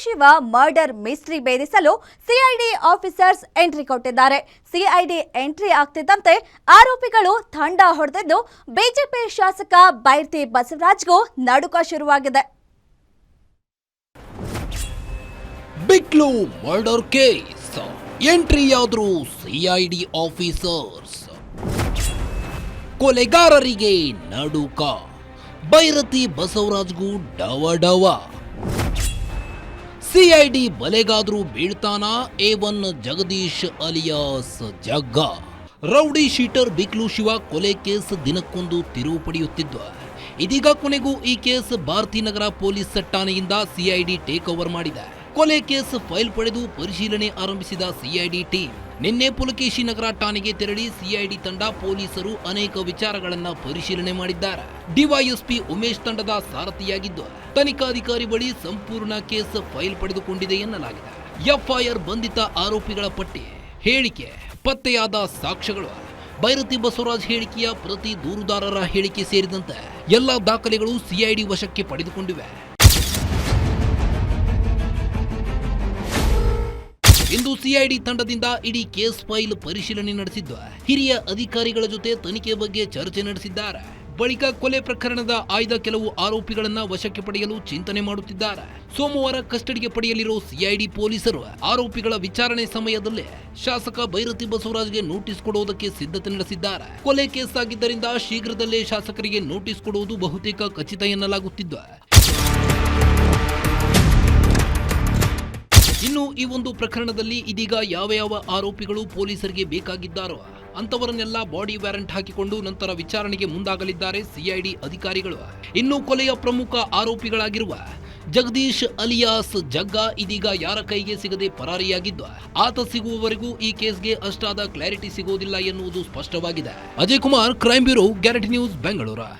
Sadashiva murder mystery ಭೇದಿಸಲು CID officers entry ಕೊಟ್ಟಿದ್ದಾರೆ. CID entry ಆಗ್ತಿದ್ದಂತೆ ಆರೋಪಿಗಳು ತಂಡ ಹೊಡೆದಿದ್ದು ಬಿಜೆಪಿ ಶಾಸಕ ಬೈರತಿ ಬಸವರಾಜ್ಗೂ ನಡುಕ ಶುರುವಾಗಿದೆ. ಬಿಕ್ಲು ಮರ್ಡರ್ ಕೇಸ್ ಎಂಟ್ರಿಯಾದ್ರು ಸಿಐಡಿ ಆಫೀಸರ್ಸ್, ಕೊಲೆಗಾರರಿಗೆ ನಡುಕ, ಬೈರತಿ ಬಸವರಾಜ್ಗೂ ಡವ. ಸಿಐಡಿ ಬಲೆಗಾದ್ರೂ ಬೀಳ್ತಾನ A1 Jagadish alias Jagga. Rowdy sheeter Biklu Shiva ಕೊಲೆ ಕೇಸ್ ದಿನಕ್ಕೊಂದು ತಿರುವು ಪಡೆಯುತ್ತಿದ್ದ. ಇದೀಗ ಕೊನೆಗೂ ಈ ಕೇಸ್ ಭಾರತೀನಗರ ಪೊಲೀಸ್ ಠಾಣೆಯಿಂದ ಸಿಐಡಿ ಟೇಕ್ ಓವರ್ ಮಾಡಿದೆ. ಕೊಲೆ ಕೇಸ್ ಫೈಲ್ ಪಡೆದು ಪರಿಶೀಲನೆ ಆರಂಭಿಸಿದ ಸಿಐಡಿ ಟೀಮ್ ನಿನ್ನೆ ಪುಲಕೇಶಿ ನಗರ ಠಾಣೆಗೆ ತೆರಳಿ ಸಿಐಡಿ ತಂಡ ಪೊಲೀಸರು ಅನೇಕ ವಿಚಾರಗಳನ್ನ ಪರಿಶೀಲನೆ ಮಾಡಿದ್ದಾರೆ. ಡಿವೈಎಸ್ಪಿ ಉಮೇಶ್ ತಂಡದ ಸಾರಥಿಯಾಗಿದ್ದು ತನಿಖಾಧಿಕಾರಿ ಬಳಿ ಸಂಪೂರ್ಣ ಕೇಸ್ ಫೈಲ್ ಪಡೆದುಕೊಂಡಿದೆ ಎನ್ನಲಾಗಿದೆ. ಎಫ್ಐಆರ್, ಬಂಧಿತ ಆರೋಪಿಗಳ ಪಟ್ಟಿ, ಹೇಳಿಕೆ, ಪತ್ತೆಯಾದ ಸಾಕ್ಷ್ಯಗಳು, ಬೈರತಿ ಬಸವರಾಜ್ ಹೇಳಿಕೆಯ ಪ್ರತಿ ದೂರುದಾರರ ಹೇಳಿಕೆ ಸೇರಿದಂತೆ ಎಲ್ಲ ದಾಖಲೆಗಳು ಸಿಐಡಿ ವಶಕ್ಕೆ ಪಡೆದುಕೊಂಡಿವೆ. ಇಂದು ಸಿಐಡಿ ತಂಡದಿಂದ ಇಡೀ ಕೇಸ್ ಫೈಲ್ ಪರಿಶೀಲನೆ ನಡೆಸಿದ್ದು ಹಿರಿಯ ಅಧಿಕಾರಿಗಳ ಜೊತೆ ತನಿಖೆ ಬಗ್ಗೆ ಚರ್ಚೆ ನಡೆಸಿದ್ದಾರೆ. ಬಳಿಕ ಕೊಲೆ ಪ್ರಕರಣದ ಆಯ್ದ ಕೆಲವು ಆರೋಪಿಗಳನ್ನ ವಶಕ್ಕೆ ಪಡೆಯಲು ಚಿಂತನೆ ಮಾಡುತ್ತಿದ್ದಾರೆ. ಸೋಮವಾರ ಕಸ್ಟಡಿಗೆ ಪಡೆಯಲಿರೋ ಸಿಐಡಿ ಪೊಲೀಸರು ಆರೋಪಿಗಳ ವಿಚಾರಣೆ ಸಮಯದಲ್ಲೇ ಶಾಸಕ ಬೈರತಿ ಬಸವರಾಜ್ಗೆ ನೋಟಿಸ್ ಕೊಡುವುದಕ್ಕೆ ಸಿದ್ಧತೆ ನಡೆಸಿದ್ದಾರೆ. ಕೊಲೆ ಕೇಸ್ ಆಗಿದ್ದರಿಂದ ಶೀಘ್ರದಲ್ಲೇ ಶಾಸಕರಿಗೆ ನೋಟಿಸ್ ಕೊಡುವುದು ಬಹುತೇಕ ಖಚಿತ ಎನ್ನಲಾಗುತ್ತಿದ್ದು, ಇನ್ನು ಈ ಒಂದು ಪ್ರಕರಣದಲ್ಲಿ ಇದೀಗ ಯಾವ ಆರೋಪಿಗಳು ಪೊಲೀಸರಿಗೆ ಬೇಕಾಗಿದ್ದಾರೋ ಅಂತವರನ್ನೆಲ್ಲ ಬಾಡಿ ವ್ಯಾರೆಂಟ್ ಹಾಕಿಕೊಂಡು ನಂತರ ವಿಚಾರಣೆಗೆ ಮುಂದಾಗಲಿದ್ದಾರೆ ಸಿಐಡಿ ಅಧಿಕಾರಿಗಳು. ಇನ್ನು ಕೊಲೆಯ ಪ್ರಮುಖ ಆರೋಪಿಗಳಾಗಿರುವ ಜಗದೀಶ್ ಅಲಿಯಾಸ್ ಜಗ್ಗ ಇದೀಗ ಯಾರ ಕೈಗೆ ಸಿಗದೆ ಪರಾರಿಯಾಗಿದ್ದು, ಆತ ಸಿಗುವವರೆಗೂ ಈ ಕೇಸ್ಗೆ ಅಷ್ಟಾದ ಕ್ಲಾರಿಟಿ ಸಿಗೋದಿಲ್ಲ ಎನ್ನುವುದು ಸ್ಪಷ್ಟವಾಗಿದೆ. Ajay Kumar, crime bureau, guarantee news, Bengaluru.